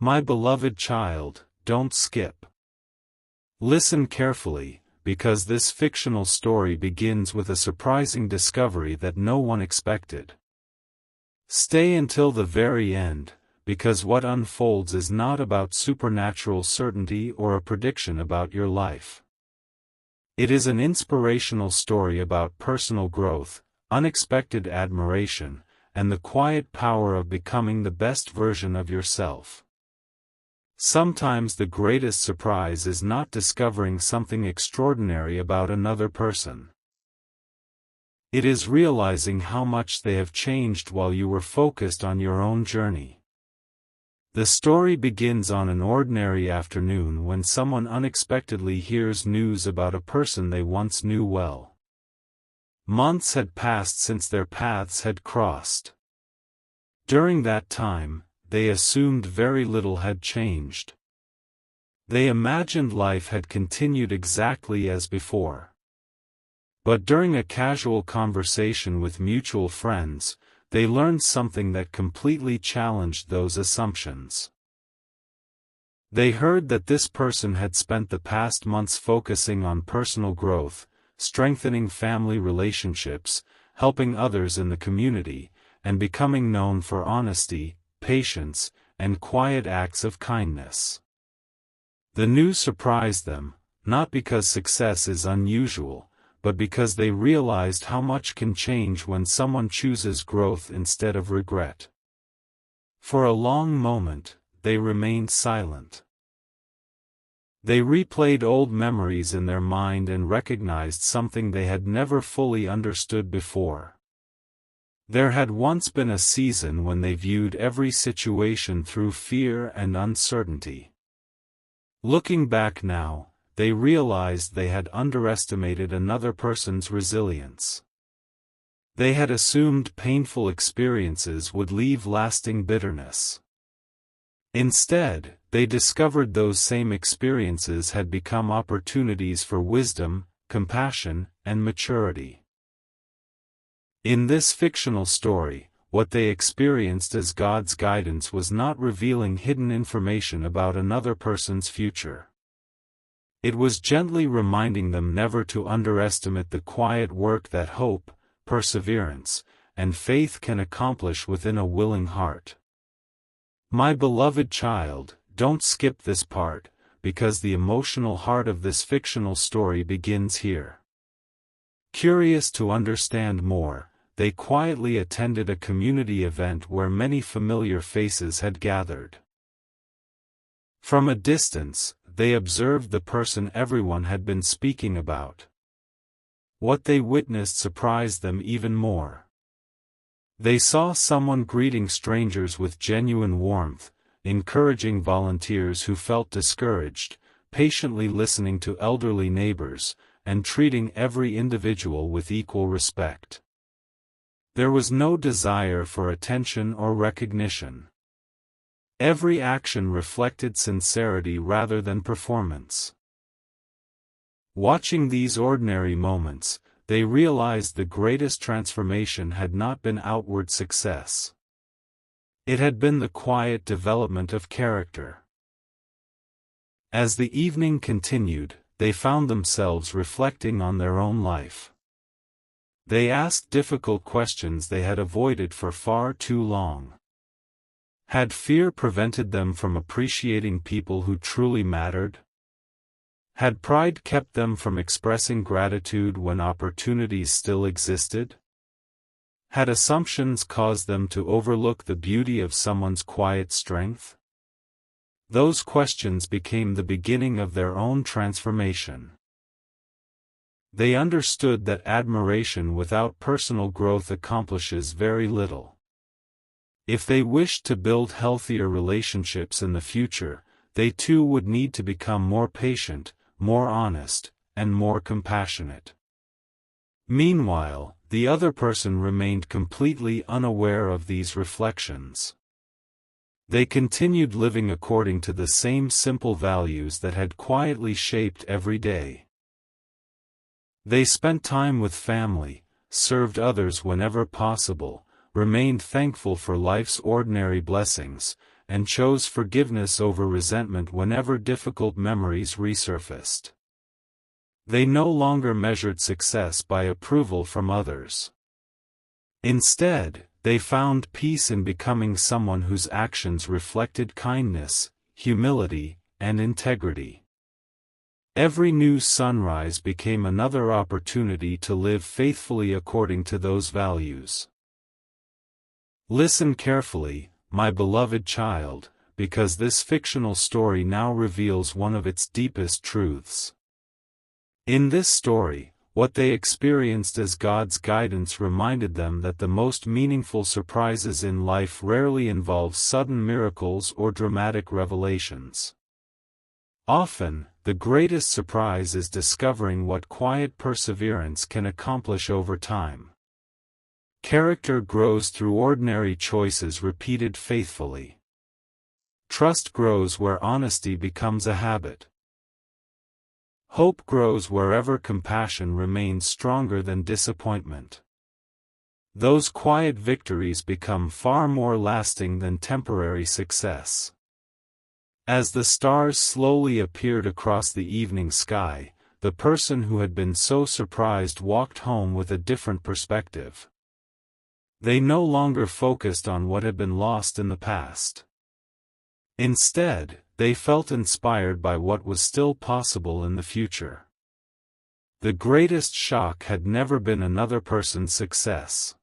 My beloved child, don't skip. Listen carefully, because this fictional story begins with a surprising discovery that no one expected. Stay until the very end, because what unfolds is not about supernatural certainty or a prediction about your life. It is an inspirational story about personal growth, unexpected admiration, and the quiet power of becoming the best version of yourself. Sometimes the greatest surprise is not discovering something extraordinary about another person. It is realizing how much they have changed while you were focused on your own journey. The story begins on an ordinary afternoon when someone unexpectedly hears news about a person they once knew well. Months had passed since their paths had crossed. During that time, they assumed very little had changed. They imagined life had continued exactly as before. But during a casual conversation with mutual friends, they learned something that completely challenged those assumptions. They heard that this person had spent the past months focusing on personal growth, strengthening family relationships, helping others in the community, and becoming known for honesty, patience, and quiet acts of kindness. The news surprised them, not because success is unusual, but because they realized how much can change when someone chooses growth instead of regret. For a long moment, they remained silent. They replayed old memories in their mind and recognized something they had never fully understood before. There had once been a season when they viewed every situation through fear and uncertainty. Looking back now, they realized they had underestimated another person's resilience. They had assumed painful experiences would leave lasting bitterness. Instead, they discovered those same experiences had become opportunities for wisdom, compassion, and maturity. In this fictional story, what they experienced as God's guidance was not revealing hidden information about another person's future. It was gently reminding them never to underestimate the quiet work that hope, perseverance, and faith can accomplish within a willing heart. My beloved child, don't skip this part, because the emotional heart of this fictional story begins here. Curious to understand more, they quietly attended a community event where many familiar faces had gathered. From a distance, they observed the person everyone had been speaking about. What they witnessed surprised them even more. They saw someone greeting strangers with genuine warmth, encouraging volunteers who felt discouraged, patiently listening to elderly neighbors, and treating every individual with equal respect. There was no desire for attention or recognition. Every action reflected sincerity rather than performance. Watching these ordinary moments, they realized the greatest transformation had not been outward success. It had been the quiet development of character. As the evening continued, they found themselves reflecting on their own life. They asked difficult questions they had avoided for far too long. Had fear prevented them from appreciating people who truly mattered? Had pride kept them from expressing gratitude when opportunities still existed? Had assumptions caused them to overlook the beauty of someone's quiet strength? Those questions became the beginning of their own transformation. They understood that admiration without personal growth accomplishes very little. If they wished to build healthier relationships in the future, they too would need to become more patient, more honest, and more compassionate. Meanwhile, the other person remained completely unaware of these reflections. They continued living according to the same simple values that had quietly shaped every day. They spent time with family, served others whenever possible, remained thankful for life's ordinary blessings, and chose forgiveness over resentment whenever difficult memories resurfaced. They no longer measured success by approval from others. Instead, they found peace in becoming someone whose actions reflected kindness, humility, and integrity. Every new sunrise became another opportunity to live faithfully according to those values. Listen carefully, my beloved child, because this fictional story now reveals one of its deepest truths. In this story, what they experienced as God's guidance reminded them that the most meaningful surprises in life rarely involve sudden miracles or dramatic revelations. Often, the greatest surprise is discovering what quiet perseverance can accomplish over time. Character grows through ordinary choices repeated faithfully. Trust grows where honesty becomes a habit. Hope grows wherever compassion remains stronger than disappointment. Those quiet victories become far more lasting than temporary success. As the stars slowly appeared across the evening sky, the person who had been so surprised walked home with a different perspective. They no longer focused on what had been lost in the past. Instead, they felt inspired by what was still possible in the future. The greatest shock had never been another person's success.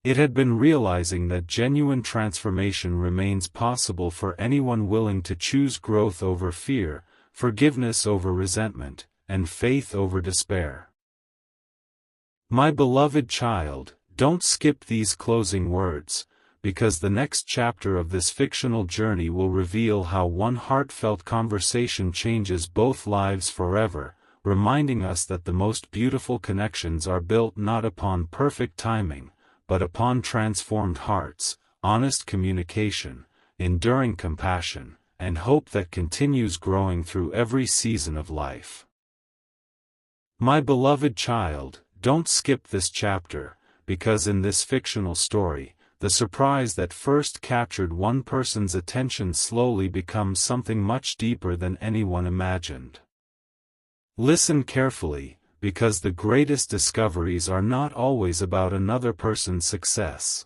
It had been realizing that genuine transformation remains possible for anyone willing to choose growth over fear, forgiveness over resentment, and faith over despair. My beloved child, don't skip these closing words, because the next chapter of this fictional journey will reveal how one heartfelt conversation changes both lives forever, reminding us that the most beautiful connections are built not upon perfect timing, but upon transformed hearts, honest communication, enduring compassion, and hope that continues growing through every season of life. My beloved child, don't skip this chapter, because in this fictional story, the surprise that first captured one person's attention slowly becomes something much deeper than anyone imagined. Listen carefully, because the greatest discoveries are not always about another person's success.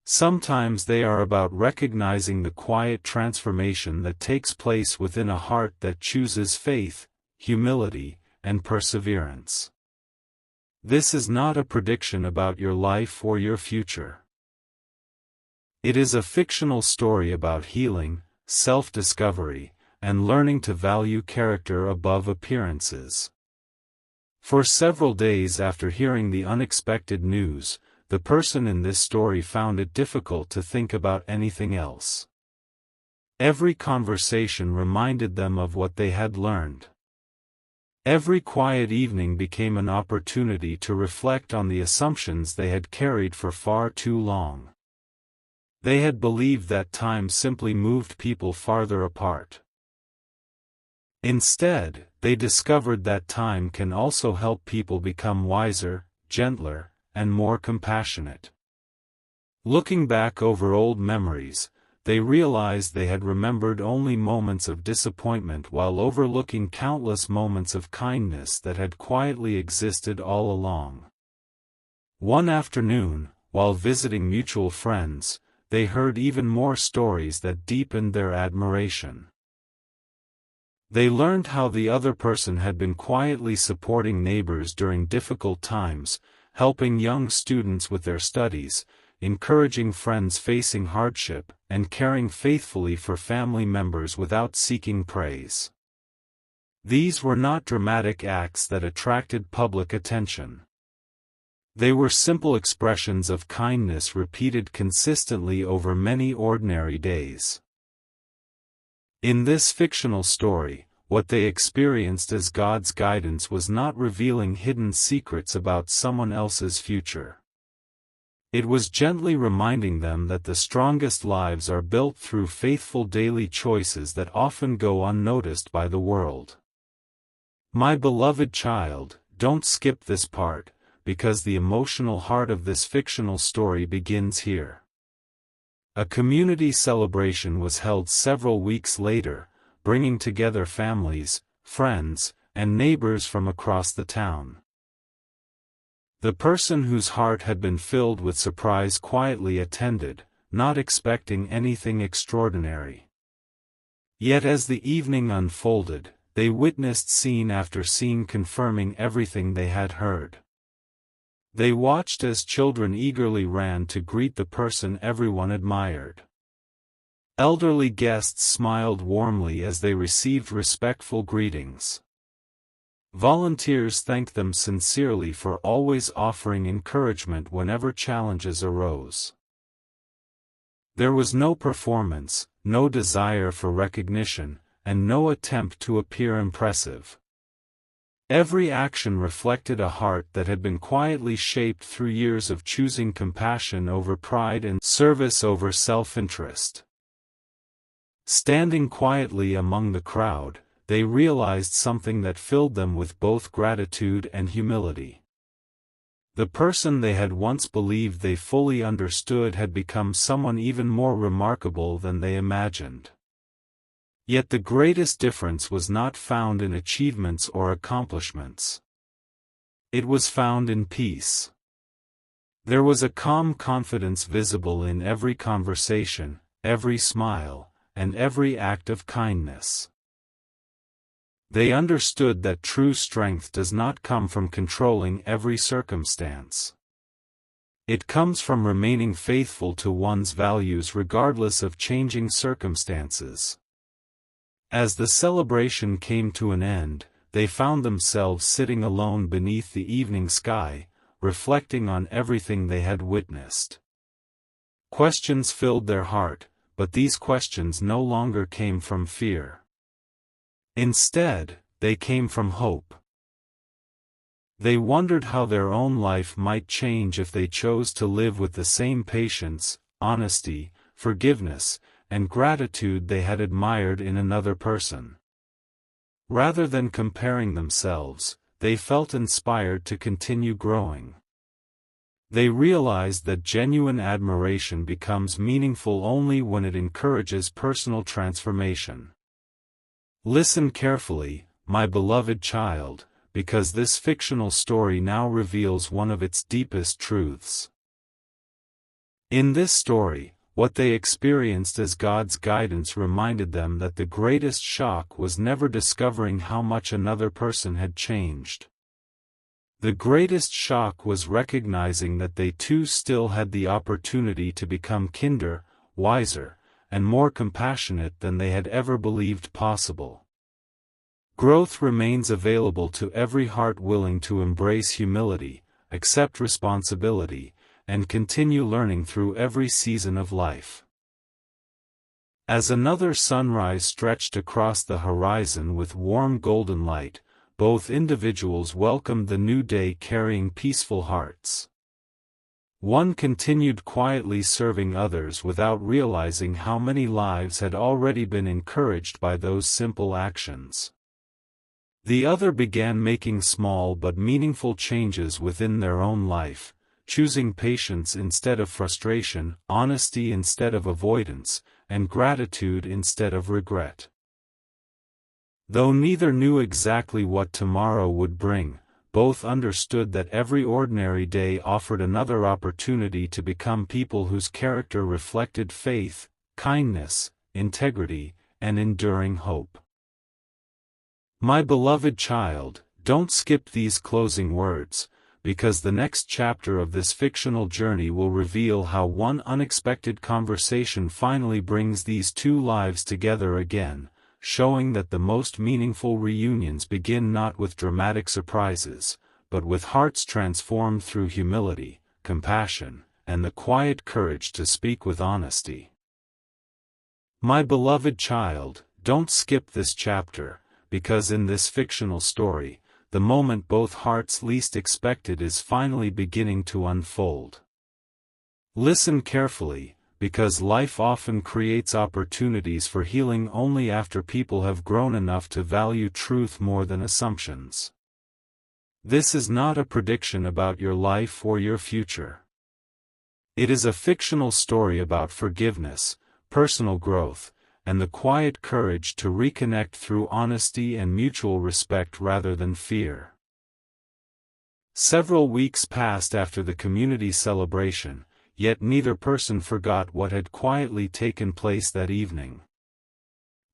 Sometimes they are about recognizing the quiet transformation that takes place within a heart that chooses faith, humility, and perseverance. This is not a prediction about your life or your future. It is a fictional story about healing, self-discovery, and learning to value character above appearances. For several days after hearing the unexpected news, the person in this story found it difficult to think about anything else. Every conversation reminded them of what they had learned. Every quiet evening became an opportunity to reflect on the assumptions they had carried for far too long. They had believed that time simply moved people farther apart. Instead, they discovered that time can also help people become wiser, gentler, and more compassionate. Looking back over old memories, they realized they had remembered only moments of disappointment while overlooking countless moments of kindness that had quietly existed all along. One afternoon, while visiting mutual friends, they heard even more stories that deepened their admiration. They learned how the other person had been quietly supporting neighbors during difficult times, helping young students with their studies, encouraging friends facing hardship, and caring faithfully for family members without seeking praise. These were not dramatic acts that attracted public attention. They were simple expressions of kindness repeated consistently over many ordinary days. In this fictional story, what they experienced as God's guidance was not revealing hidden secrets about someone else's future. It was gently reminding them that the strongest lives are built through faithful daily choices that often go unnoticed by the world. My beloved child, don't skip this part, because the emotional heart of this fictional story begins here. A community celebration was held several weeks later, bringing together families, friends, and neighbors from across the town. The person whose heart had been filled with surprise quietly attended, not expecting anything extraordinary. Yet as the evening unfolded, they witnessed scene after scene confirming everything they had heard. They watched as children eagerly ran to greet the person everyone admired. Elderly guests smiled warmly as they received respectful greetings. Volunteers thanked them sincerely for always offering encouragement whenever challenges arose. There was no performance, no desire for recognition, and no attempt to appear impressive. Every action reflected a heart that had been quietly shaped through years of choosing compassion over pride and service over self-interest. Standing quietly among the crowd, they realized something that filled them with both gratitude and humility. The person they had once believed they fully understood had become someone even more remarkable than they imagined. Yet the greatest difference was not found in achievements or accomplishments. It was found in peace. There was a calm confidence visible in every conversation, every smile, and every act of kindness. They understood that true strength does not come from controlling every circumstance. It comes from remaining faithful to one's values regardless of changing circumstances. As the celebration came to an end, they found themselves sitting alone beneath the evening sky, reflecting on everything they had witnessed. Questions filled their heart, but these questions no longer came from fear. Instead, they came from hope. They wondered how their own life might change if they chose to live with the same patience, honesty, forgiveness, and gratitude they had admired in another person. Rather than comparing themselves, they felt inspired to continue growing. They realized that genuine admiration becomes meaningful only when it encourages personal transformation. Listen carefully, my beloved child, because this fictional story now reveals one of its deepest truths. In this story, what they experienced as God's guidance reminded them that the greatest shock was never discovering how much another person had changed. The greatest shock was recognizing that they too still had the opportunity to become kinder, wiser, and more compassionate than they had ever believed possible. Growth remains available to every heart willing to embrace humility, accept responsibility, and continue learning through every season of life. As another sunrise stretched across the horizon with warm golden light, both individuals welcomed the new day carrying peaceful hearts. One continued quietly serving others without realizing how many lives had already been encouraged by those simple actions. The other began making small but meaningful changes within their own life, choosing patience instead of frustration, honesty instead of avoidance, and gratitude instead of regret. Though neither knew exactly what tomorrow would bring, both understood that every ordinary day offered another opportunity to become people whose character reflected faith, kindness, integrity, and enduring hope. My beloved child, don't skip these closing words, because the next chapter of this fictional journey will reveal how one unexpected conversation finally brings these two lives together again, showing that the most meaningful reunions begin not with dramatic surprises, but with hearts transformed through humility, compassion, and the quiet courage to speak with honesty. My beloved child, don't skip this chapter, because in this fictional story, the moment both hearts least expected is finally beginning to unfold. Listen carefully, because life often creates opportunities for healing only after people have grown enough to value truth more than assumptions. This is not a prediction about your life or your future. It is a fictional story about forgiveness, personal growth, and the quiet courage to reconnect through honesty and mutual respect rather than fear. Several weeks passed after the community celebration, yet neither person forgot what had quietly taken place that evening.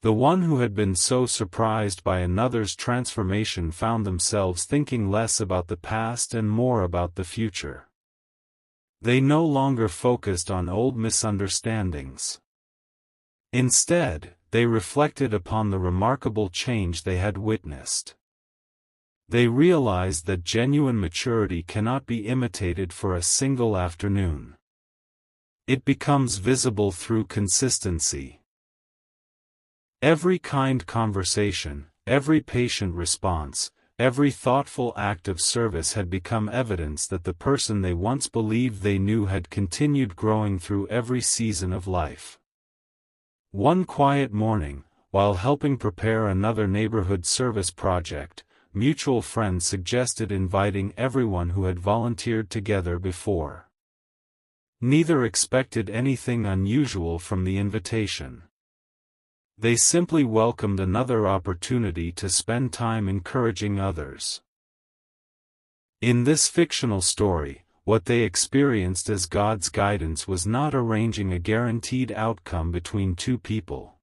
The one who had been so surprised by another's transformation found themselves thinking less about the past and more about the future. They no longer focused on old misunderstandings. Instead, they reflected upon the remarkable change they had witnessed. They realized that genuine maturity cannot be imitated for a single afternoon. It becomes visible through consistency. Every kind conversation, every patient response, every thoughtful act of service had become evidence that the person they once believed they knew had continued growing through every season of life. One quiet morning, while helping prepare another neighborhood service project, mutual friends suggested inviting everyone who had volunteered together before. Neither expected anything unusual from the invitation. They simply welcomed another opportunity to spend time encouraging others. In this fictional story, what they experienced as God's guidance was not arranging a guaranteed outcome between two people.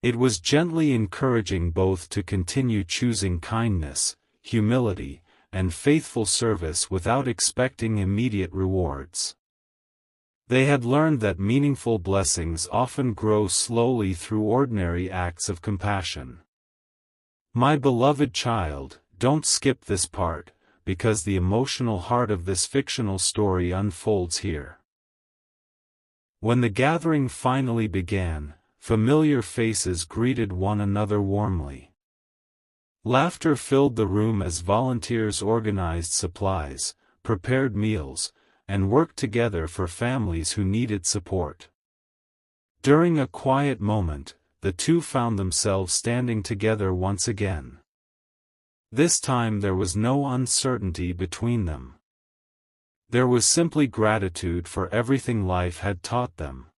It was gently encouraging both to continue choosing kindness, humility, and faithful service without expecting immediate rewards. They had learned that meaningful blessings often grow slowly through ordinary acts of compassion. My beloved child, don't skip this part, because the emotional heart of this fictional story unfolds here. When the gathering finally began, familiar faces greeted one another warmly. Laughter filled the room as volunteers organized supplies, prepared meals, and worked together for families who needed support. During a quiet moment, the two found themselves standing together once again. This time there was no uncertainty between them. There was simply gratitude for everything life had taught them.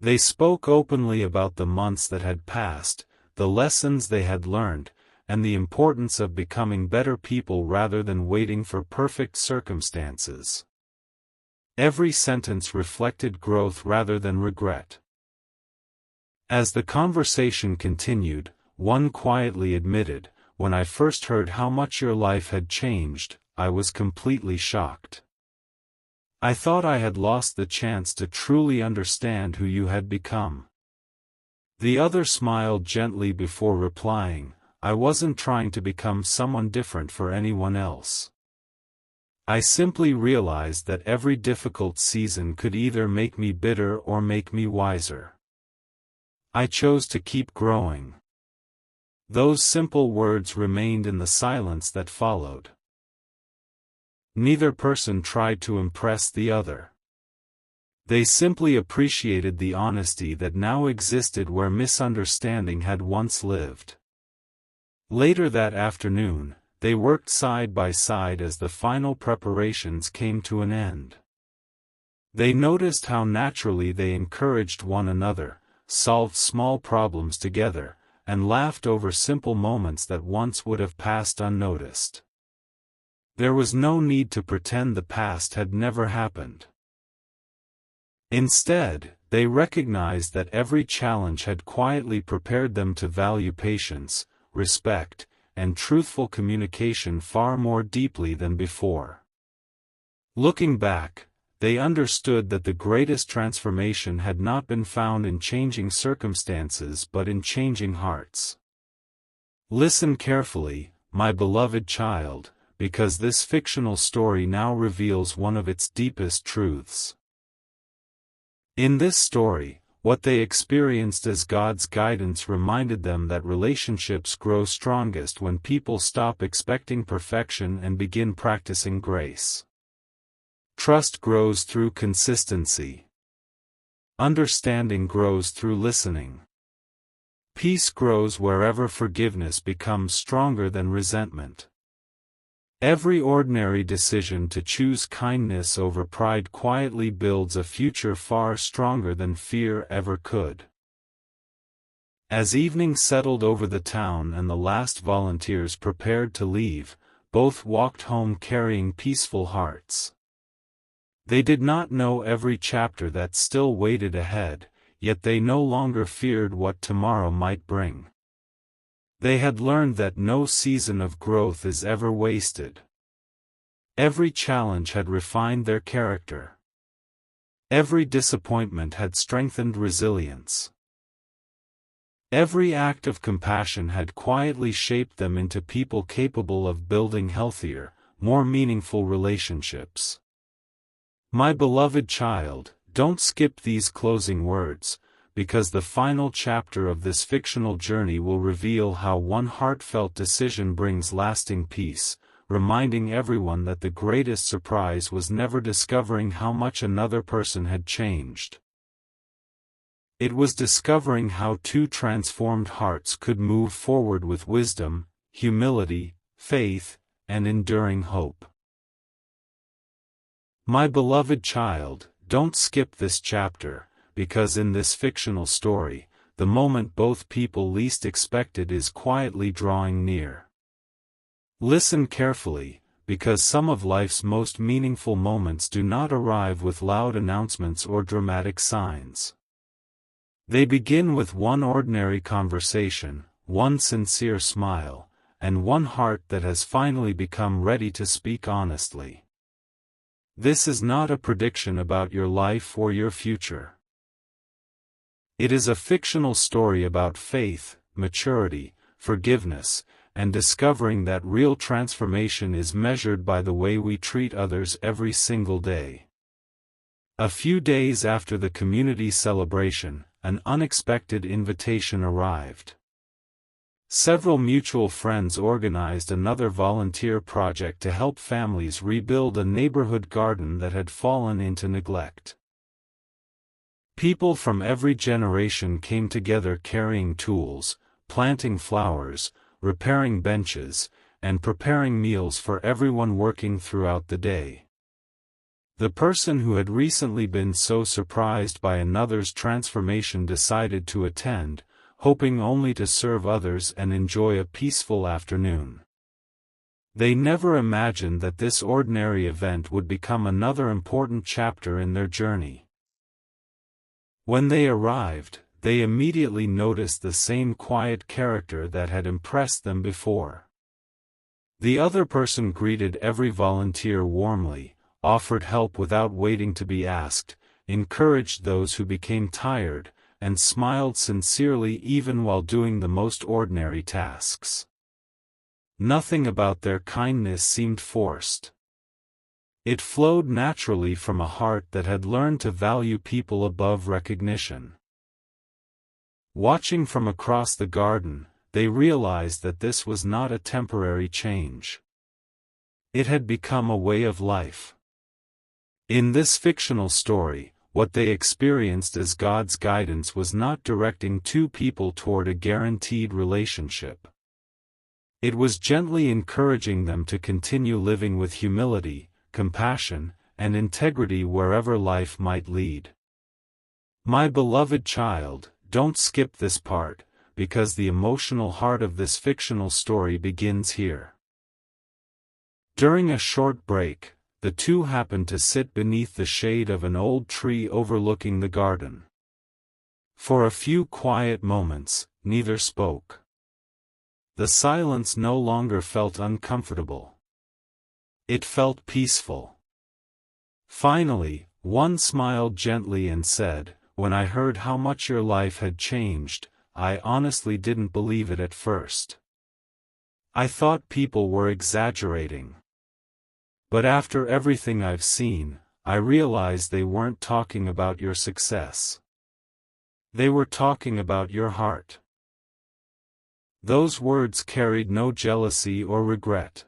They spoke openly about the months that had passed, the lessons they had learned, and the importance of becoming better people rather than waiting for perfect circumstances. Every sentence reflected growth rather than regret. As the conversation continued, one quietly admitted, "When I first heard how much your life had changed, I was completely shocked. I thought I had lost the chance to truly understand who you had become." The other smiled gently before replying, "I wasn't trying to become someone different for anyone else. I simply realized that every difficult season could either make me bitter or make me wiser. I chose to keep growing." Those simple words remained in the silence that followed. Neither person tried to impress the other. They simply appreciated the honesty that now existed where misunderstanding had once lived. Later that afternoon, they worked side by side as the final preparations came to an end. They noticed how naturally they encouraged one another, solved small problems together, and laughed over simple moments that once would have passed unnoticed. There was no need to pretend the past had never happened. Instead, they recognized that every challenge had quietly prepared them to value patience, respect, and truthful communication far more deeply than before. Looking back, they understood that the greatest transformation had not been found in changing circumstances but in changing hearts. Listen carefully, my beloved child, because this fictional story now reveals one of its deepest truths. In this story, what they experienced as God's guidance reminded them that relationships grow strongest when people stop expecting perfection and begin practicing grace. Trust grows through consistency. Understanding grows through listening. Peace grows wherever forgiveness becomes stronger than resentment. Every ordinary decision to choose kindness over pride quietly builds a future far stronger than fear ever could. As evening settled over the town and the last volunteers prepared to leave, both walked home carrying peaceful hearts. They did not know every chapter that still waited ahead, yet they no longer feared what tomorrow might bring. They had learned that no season of growth is ever wasted. Every challenge had refined their character. Every disappointment had strengthened resilience. Every act of compassion had quietly shaped them into people capable of building healthier, more meaningful relationships. My beloved child, don't skip these closing words, because the final chapter of this fictional journey will reveal how one heartfelt decision brings lasting peace, reminding everyone that the greatest surprise was never discovering how much another person had changed. It was discovering how two transformed hearts could move forward with wisdom, humility, faith, and enduring hope. My beloved child, don't skip this chapter, because in this fictional story, the moment both people least expected is quietly drawing near. Listen carefully, because some of life's most meaningful moments do not arrive with loud announcements or dramatic signs. They begin with one ordinary conversation, one sincere smile, and one heart that has finally become ready to speak honestly. This is not a prediction about your life or your future. It is a fictional story about faith, maturity, forgiveness, and discovering that real transformation is measured by the way we treat others every single day. A few days after the community celebration, an unexpected invitation arrived. Several mutual friends organized another volunteer project to help families rebuild a neighborhood garden that had fallen into neglect. People from every generation came together carrying tools, planting flowers, repairing benches, and preparing meals for everyone working throughout the day. The person who had recently been so surprised by another's transformation decided to attend, hoping only to serve others and enjoy a peaceful afternoon. They never imagined that this ordinary event would become another important chapter in their journey. When they arrived, they immediately noticed the same quiet character that had impressed them before. The other person greeted every volunteer warmly, offered help without waiting to be asked, encouraged those who became tired, and smiled sincerely even while doing the most ordinary tasks. Nothing about their kindness seemed forced. It flowed naturally from a heart that had learned to value people above recognition. Watching from across the garden, they realized that this was not a temporary change. It had become a way of life. In this fictional story, what they experienced as God's guidance was not directing two people toward a guaranteed relationship. It was gently encouraging them to continue living with humility, compassion, and integrity wherever life might lead. My beloved child, don't skip this part, because the emotional heart of this fictional story begins here. During a short break, the two happened to sit beneath the shade of an old tree overlooking the garden. For a few quiet moments, neither spoke. The silence no longer felt uncomfortable. It felt peaceful. Finally, one smiled gently and said, "When I heard how much your life had changed, I honestly didn't believe it at first. I thought people were exaggerating. But after everything I've seen, I realized they weren't talking about your success. They were talking about your heart." Those words carried no jealousy or regret.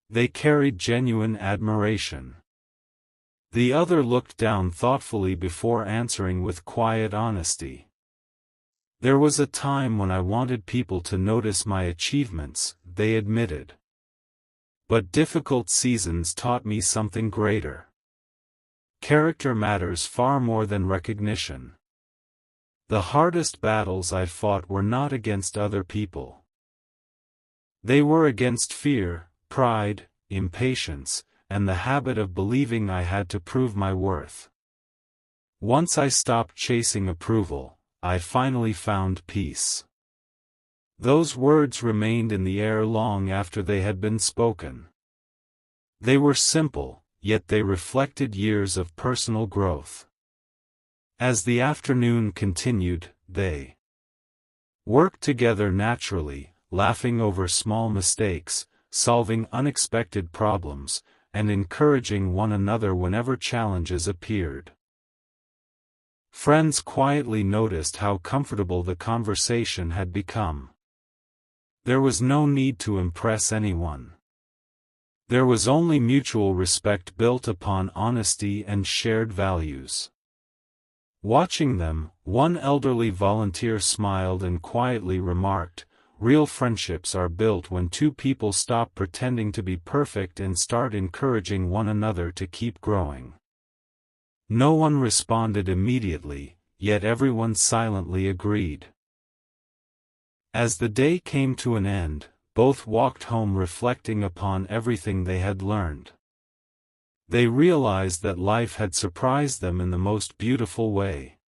They carried genuine admiration. The other looked down thoughtfully before answering with quiet honesty. "There was a time when I wanted people to notice my achievements," they admitted. But difficult seasons taught me something greater. Character matters far more than recognition. The hardest battles I fought were not against other people. They were against fear, pride, impatience, and the habit of believing I had to prove my worth. Once I stopped chasing approval, I finally found peace. Those words remained in the air long after they had been spoken. They were simple, yet they reflected years of personal growth. As the afternoon continued, they worked together naturally, laughing over small mistakes, solving unexpected problems, and encouraging one another whenever challenges appeared. Friends quietly noticed how comfortable the conversation had become. There was no need to impress anyone. There was only mutual respect built upon honesty and shared values. Watching them, one elderly volunteer smiled and quietly remarked, "Real friendships are built when two people stop pretending to be perfect and start encouraging one another to keep growing." No one responded immediately, yet everyone silently agreed. As the day came to an end, both walked home reflecting upon everything they had learned. They realized that life had surprised them in the most beautiful way.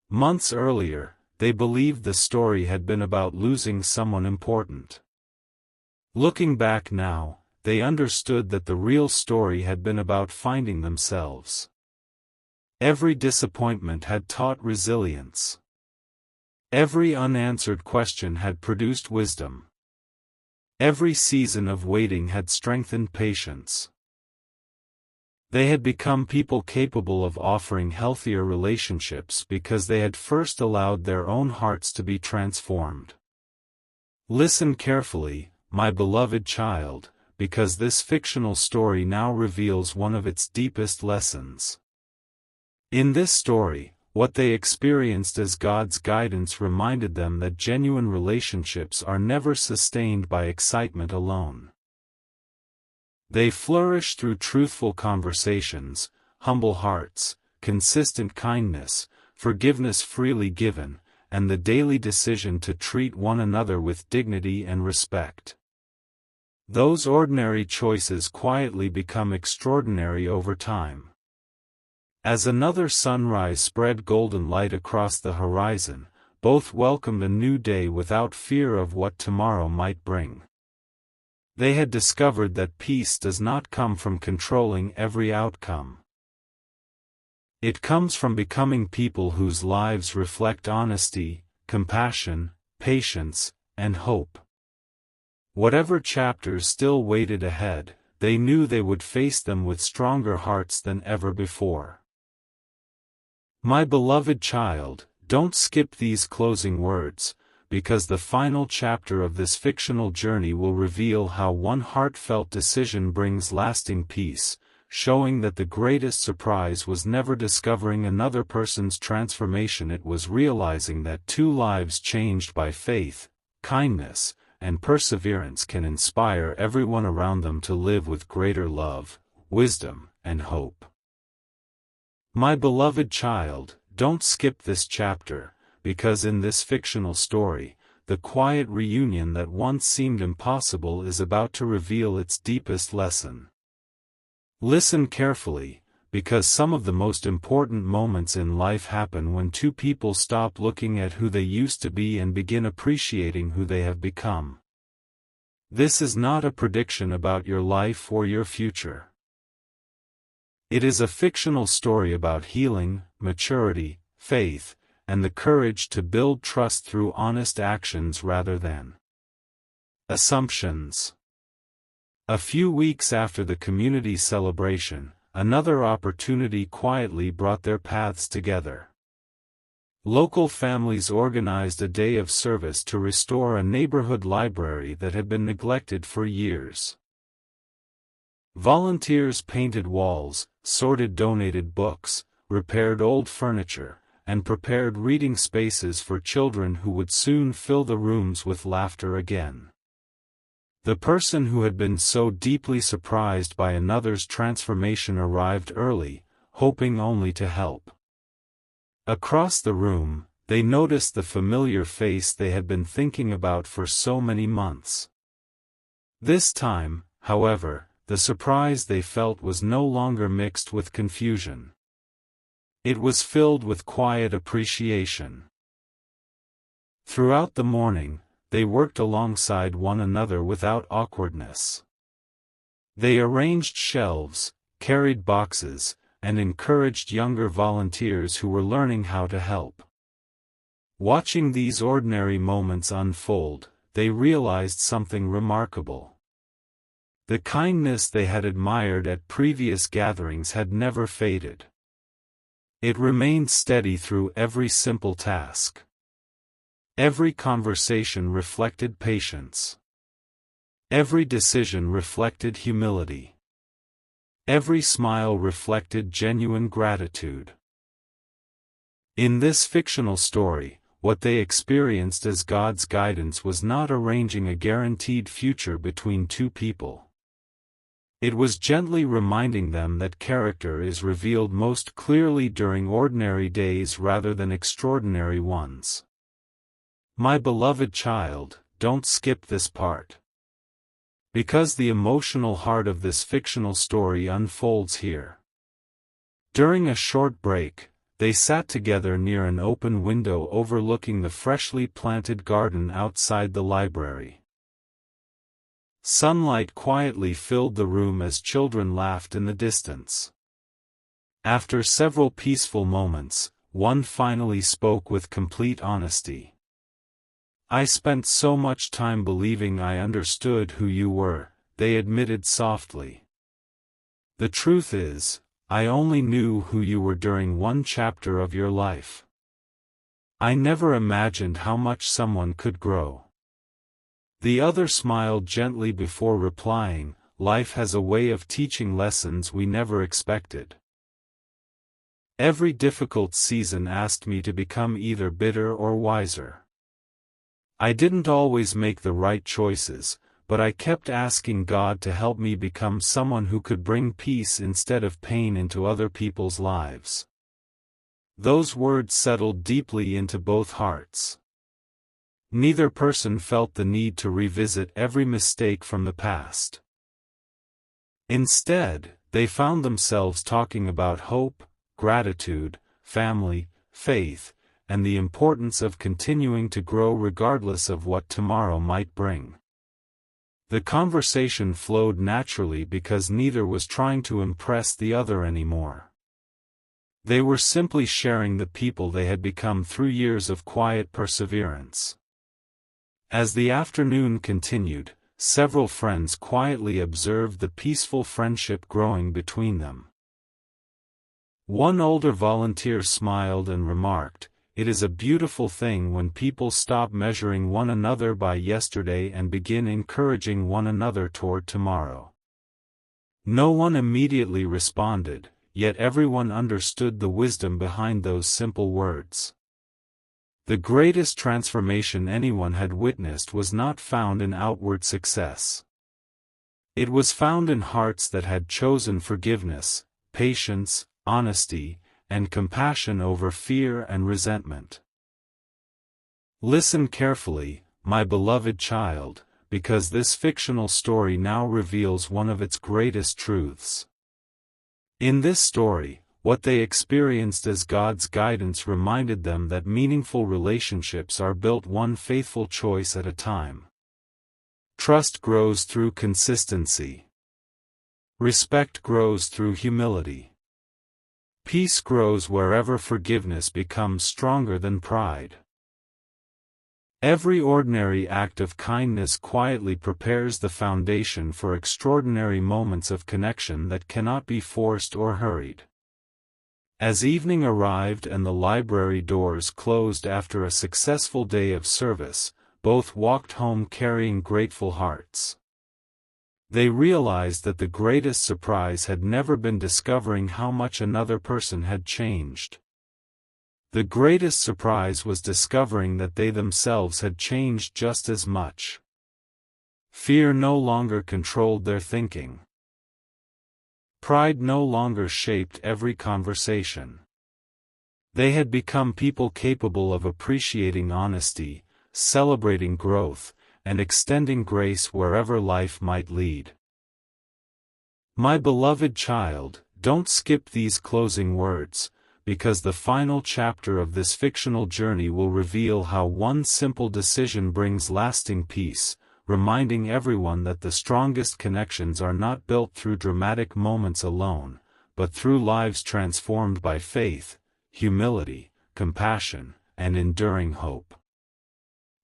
Months earlier, they believed the story had been about losing someone important. Looking back now, they understood that the real story had been about finding themselves. Every disappointment had taught resilience. Every unanswered question had produced wisdom. Every season of waiting had strengthened patience. They had become people capable of offering healthier relationships because they had first allowed their own hearts to be transformed. Listen carefully, my beloved child, because this fictional story now reveals one of its deepest lessons. In this story, what they experienced as God's guidance reminded them that genuine relationships are never sustained by excitement alone. They flourish through truthful conversations, humble hearts, consistent kindness, forgiveness freely given, and the daily decision to treat one another with dignity and respect. Those ordinary choices quietly become extraordinary over time. As another sunrise spread golden light across the horizon, both welcomed a new day without fear of what tomorrow might bring. They had discovered that peace does not come from controlling every outcome. It comes from becoming people whose lives reflect honesty, compassion, patience, and hope. Whatever chapters still waited ahead, they knew they would face them with stronger hearts than ever before. My beloved child, don't skip these closing words, because the final chapter of this fictional journey will reveal how one heartfelt decision brings lasting peace, showing that the greatest surprise was never discovering another person's transformation. It was realizing that two lives changed by faith, kindness, and perseverance can inspire everyone around them to live with greater love, wisdom, and hope. My beloved child, don't skip this chapter, because in this fictional story, the quiet reunion that once seemed impossible is about to reveal its deepest lesson. Listen carefully, because some of the most important moments in life happen when two people stop looking at who they used to be and begin appreciating who they have become. This is not a prediction about your life or your future. It is a fictional story about healing, maturity, faith, and the courage to build trust through honest actions rather than assumptions. A few weeks after the community celebration, another opportunity quietly brought their paths together. Local families organized a day of service to restore a neighborhood library that had been neglected for years. Volunteers painted walls, sorted donated books, repaired old furniture, and prepared reading spaces for children who would soon fill the rooms with laughter again. The person who had been so deeply surprised by another's transformation arrived early, hoping only to help. Across the room, they noticed the familiar face they had been thinking about for so many months. This time, however, the surprise they felt was no longer mixed with confusion. It was filled with quiet appreciation. Throughout the morning, they worked alongside one another without awkwardness. They arranged shelves, carried boxes, and encouraged younger volunteers who were learning how to help. Watching these ordinary moments unfold, they realized something remarkable. The kindness they had admired at previous gatherings had never faded. It remained steady through every simple task. Every conversation reflected patience. Every decision reflected humility. Every smile reflected genuine gratitude. In this fictional story, what they experienced as God's guidance was not arranging a guaranteed future between two people. It was gently reminding them that character is revealed most clearly during ordinary days rather than extraordinary ones. My beloved child, don't skip this part. Because the emotional heart of this fictional story unfolds here. During a short break, they sat together near an open window overlooking the freshly planted garden outside the library. Sunlight quietly filled the room as children laughed in the distance. After several peaceful moments, one finally spoke with complete honesty. "I spent so much time believing I understood who you were," they admitted softly. "The truth is, I only knew who you were during one chapter of your life. I never imagined how much someone could grow." The other smiled gently before replying, "Life has a way of teaching lessons we never expected. Every difficult season asked me to become either bitter or wiser. I didn't always make the right choices, but I kept asking God to help me become someone who could bring peace instead of pain into other people's lives." Those words settled deeply into both hearts. Neither person felt the need to revisit every mistake from the past. Instead, they found themselves talking about hope, gratitude, family, faith, and the importance of continuing to grow regardless of what tomorrow might bring. The conversation flowed naturally because neither was trying to impress the other anymore. They were simply sharing the people they had become through years of quiet perseverance. As the afternoon continued, several friends quietly observed the peaceful friendship growing between them. One older volunteer smiled and remarked, "It is a beautiful thing when people stop measuring one another by yesterday and begin encouraging one another toward tomorrow." No one immediately responded, yet everyone understood the wisdom behind those simple words. The greatest transformation anyone had witnessed was not found in outward success. It was found in hearts that had chosen forgiveness, patience, honesty, and compassion over fear and resentment. Listen carefully, my beloved child, because this fictional story now reveals one of its greatest truths. In this story, what they experienced as God's guidance reminded them that meaningful relationships are built one faithful choice at a time. Trust grows through consistency. Respect grows through humility. Peace grows wherever forgiveness becomes stronger than pride. Every ordinary act of kindness quietly prepares the foundation for extraordinary moments of connection that cannot be forced or hurried. As evening arrived and the library doors closed after a successful day of service, both walked home carrying grateful hearts. They realized that the greatest surprise had never been discovering how much another person had changed. The greatest surprise was discovering that they themselves had changed just as much. Fear no longer controlled their thinking. Pride no longer shaped every conversation. They had become people capable of appreciating honesty, celebrating growth, and extending grace wherever life might lead. My beloved child, don't skip these closing words, because the final chapter of this fictional journey will reveal how one simple decision brings lasting peace, reminding everyone that the strongest connections are not built through dramatic moments alone, but through lives transformed by faith, humility, compassion, and enduring hope.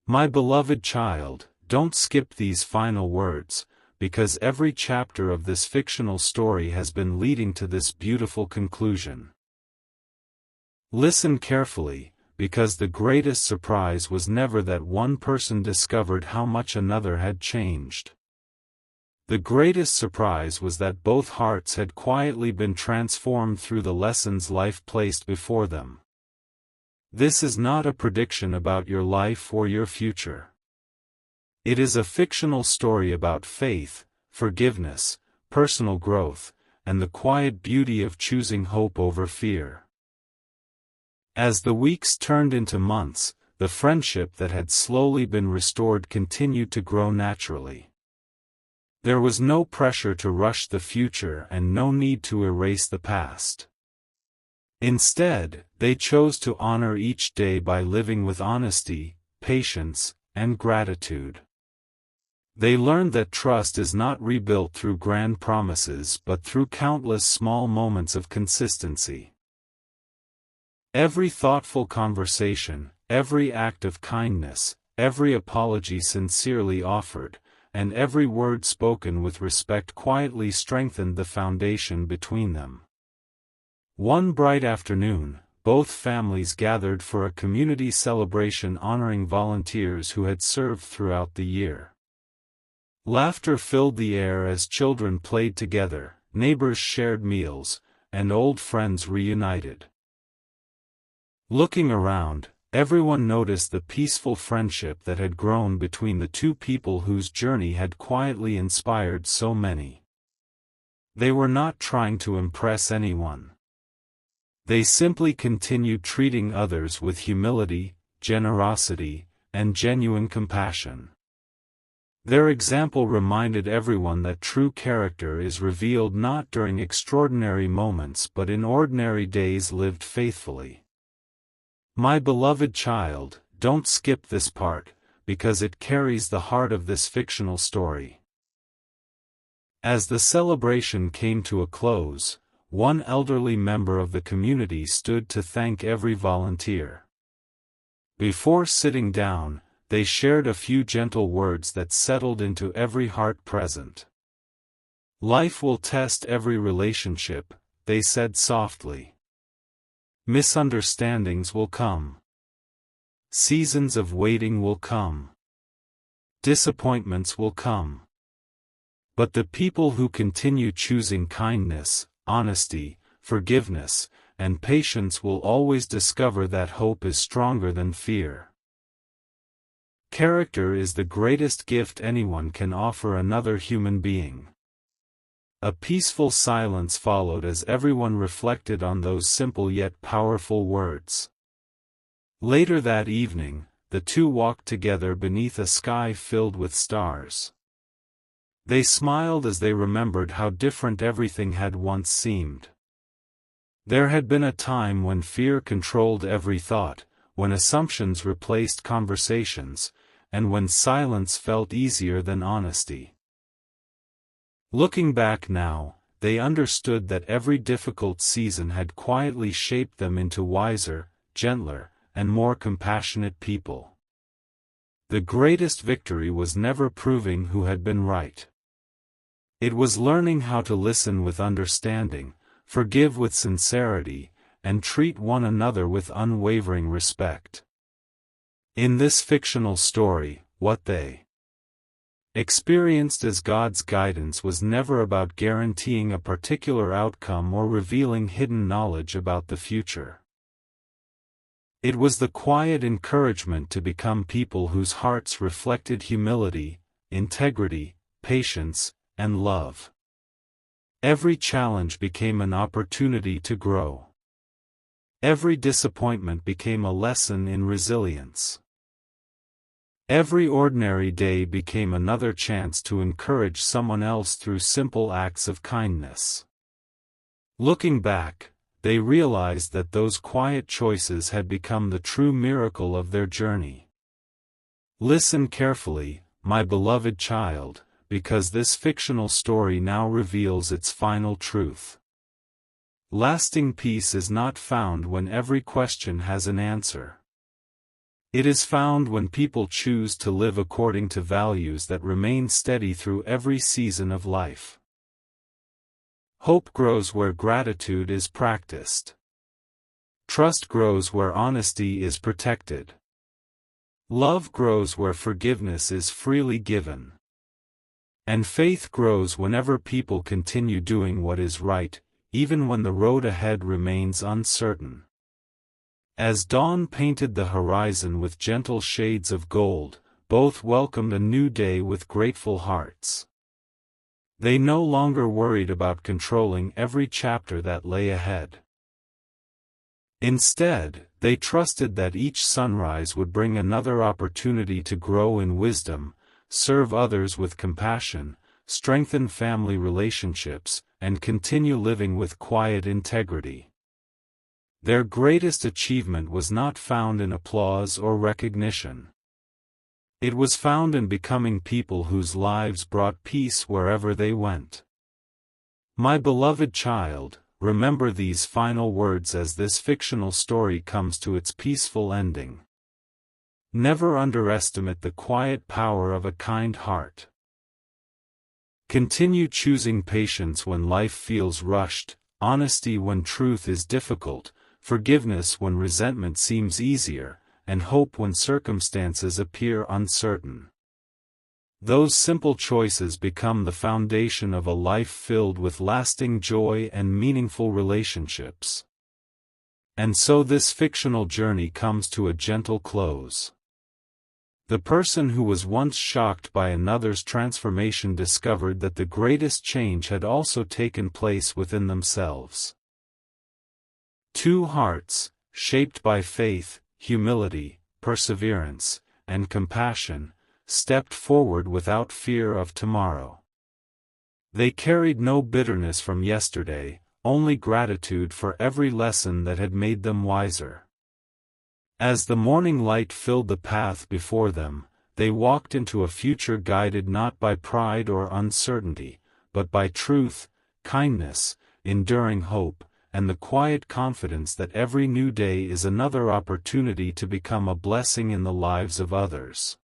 My beloved child, don't skip these final words, because every chapter of this fictional story has been leading to this beautiful conclusion. Listen carefully, because the greatest surprise was never that one person discovered how much another had changed. The greatest surprise was that both hearts had quietly been transformed through the lessons life placed before them. This is not a prediction about your life or your future. It is a fictional story about faith, forgiveness, personal growth, and the quiet beauty of choosing hope over fear. As the weeks turned into months, the friendship that had slowly been restored continued to grow naturally. There was no pressure to rush the future and no need to erase the past. Instead, they chose to honor each day by living with honesty, patience, and gratitude. They learned that trust is not rebuilt through grand promises but through countless small moments of consistency. Every thoughtful conversation, every act of kindness, every apology sincerely offered, and every word spoken with respect quietly strengthened the foundation between them. One bright afternoon, both families gathered for a community celebration honoring volunteers who had served throughout the year. Laughter filled the air as children played together, neighbors shared meals, and old friends reunited. Looking around, everyone noticed the peaceful friendship that had grown between the two people whose journey had quietly inspired so many. They were not trying to impress anyone. They simply continued treating others with humility, generosity, and genuine compassion. Their example reminded everyone that true character is revealed not during extraordinary moments but in ordinary days lived faithfully. My beloved child, don't skip this part, because it carries the heart of this fictional story. As the celebration came to a close, one elderly member of the community stood to thank every volunteer. Before sitting down, they shared a few gentle words that settled into every heart present. Life will test every relationship, they said softly. Misunderstandings will come. Seasons of waiting will come. Disappointments will come. But the people who continue choosing kindness, honesty, forgiveness, and patience will always discover that hope is stronger than fear. Character is the greatest gift anyone can offer another human being. A peaceful silence followed as everyone reflected on those simple yet powerful words. Later that evening, the two walked together beneath a sky filled with stars. They smiled as they remembered how different everything had once seemed. There had been a time when fear controlled every thought, when assumptions replaced conversations, and when silence felt easier than honesty. Looking back now, they understood that every difficult season had quietly shaped them into wiser, gentler, and more compassionate people. The greatest victory was never proving who had been right. It was learning how to listen with understanding, forgive with sincerity, and treat one another with unwavering respect. In this fictional story, what they experienced as God's guidance was never about guaranteeing a particular outcome or revealing hidden knowledge about the future. It was the quiet encouragement to become people whose hearts reflected humility, integrity, patience, and love. Every challenge became an opportunity to grow. Every disappointment became a lesson in resilience. Every ordinary day became another chance to encourage someone else through simple acts of kindness. Looking back, they realized that those quiet choices had become the true miracle of their journey. Listen carefully, my beloved child, because this fictional story now reveals its final truth. Lasting peace is not found when every question has an answer. It is found when people choose to live according to values that remain steady through every season of life. Hope grows where gratitude is practiced. Trust grows where honesty is protected. Love grows where forgiveness is freely given. And faith grows whenever people continue doing what is right, even when the road ahead remains uncertain. As dawn painted the horizon with gentle shades of gold, both welcomed a new day with grateful hearts. They no longer worried about controlling every chapter that lay ahead. Instead, they trusted that each sunrise would bring another opportunity to grow in wisdom, serve others with compassion, strengthen family relationships, and continue living with quiet integrity. Their greatest achievement was not found in applause or recognition. It was found in becoming people whose lives brought peace wherever they went. My beloved child, remember these final words as this fictional story comes to its peaceful ending. Never underestimate the quiet power of a kind heart. Continue choosing patience when life feels rushed, honesty when truth is difficult, forgiveness when resentment seems easier, and hope when circumstances appear uncertain. Those simple choices become the foundation of a life filled with lasting joy and meaningful relationships. And so this fictional journey comes to a gentle close. The person who was once shocked by another's transformation discovered that the greatest change had also taken place within themselves. Two hearts, shaped by faith, humility, perseverance, and compassion, stepped forward without fear of tomorrow. They carried no bitterness from yesterday, only gratitude for every lesson that had made them wiser. As the morning light filled the path before them, they walked into a future guided not by pride or uncertainty, but by truth, kindness, enduring hope, and the quiet confidence that every new day is another opportunity to become a blessing in the lives of others.